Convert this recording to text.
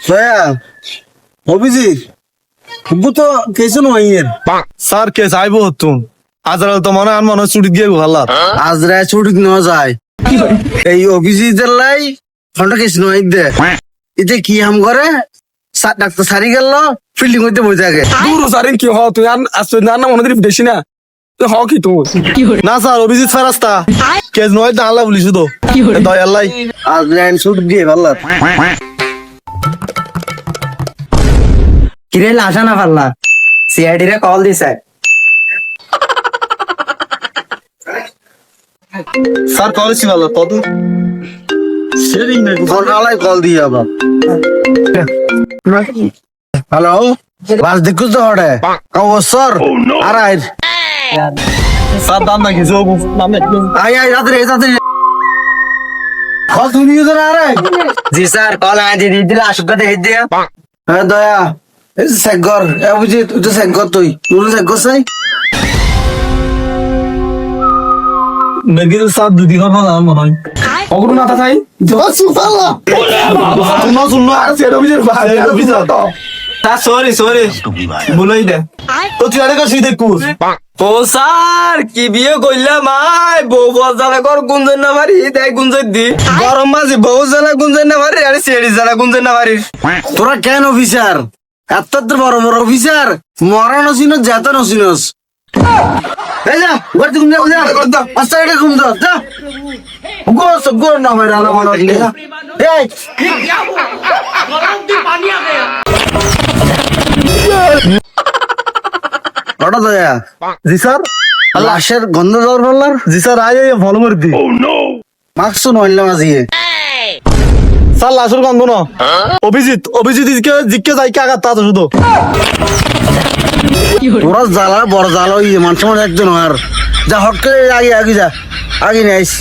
দয়া অভিজিৎ খুব তো কেসে নয় স্যার কে চাইবো তুমি আজরাল তো মনে হয় মনে ছুটি দিয়ে ভালো আজ রায় ছুটি নেওয়া যায় এই অভিজিতের লাই ফোনটা কেস নয় দে এতে কি হাম করে ডাক্তার সারি গেল ফিল্ডিং হইতে বসে থাকে দূর স্যার কি হ তুই আসছে না না মনে দিবি বেশি না তুই হ কি তুই না স্যার অভিজিৎ স্যার রাস্তা কেস নয় তো আল্লাহ বলিস তো দয়াল্লাই আজ রায় ছুটি দিয়ে ভালো কিরে আসা না পারলা সিআইডি রে কল দিছে স্যার কলেছি ভালো কত সেরিং না ফোন আলাই কল দিয়ে আবার হ্যালো বাস দেখুছ তো হড়ে অবসর আর আয় স্যার দাম না কিছু নাম একদম আয় রাত্রে কল তুমি নিয়ে যান আরে জি স্যার কল আয় দি দিলে আসুক দেখে দিয়া হ্যাঁ দয়া এই সেগর অভিজিৎ তুই তো সেগর তুই সেগর চাই মেগিল স্যার দুদি কথা না মনে হয় অগুরু না তাই শুনো আর সেটা অভিজিৎ ভাই অভিজিৎ তো স্যার সরি বলেই দে তো তুই আরে কাছে দেখুস ও স্যার কি বিয়ে করলাম মাই বউ বজালা কর গুঞ্জন না মারি দেখ গুঞ্জন দি গরম মাঝে বউ জ্বালা গুঞ্জন না মারি আরে সেড়ি জ্বালা গুঞ্জন না মারি তোরা কেন অফিসার এত বড় বড় অফিসার মরানো চিনস যেত চিনস এই যা গড়তে ঘুম যা আস্তে এটা ঘুম দাও যা গোস গোর না মেরা না বড় এই ওটা দয়া জি স্যার লাশের গন্ধ যাওয়ার বললার জি স্যার আয় ফলো করে দি মাকসু নইলাম আজিয়ে স্যার লাশের গন্ধ না অভিজিৎ জিজ্ঞে যাই কে আঘাত তা তো শুধু তোরা জ্বালা বড় জ্বালা ইয়ে মানুষ একজন আর যা হট করে আগে যা আগে নেইস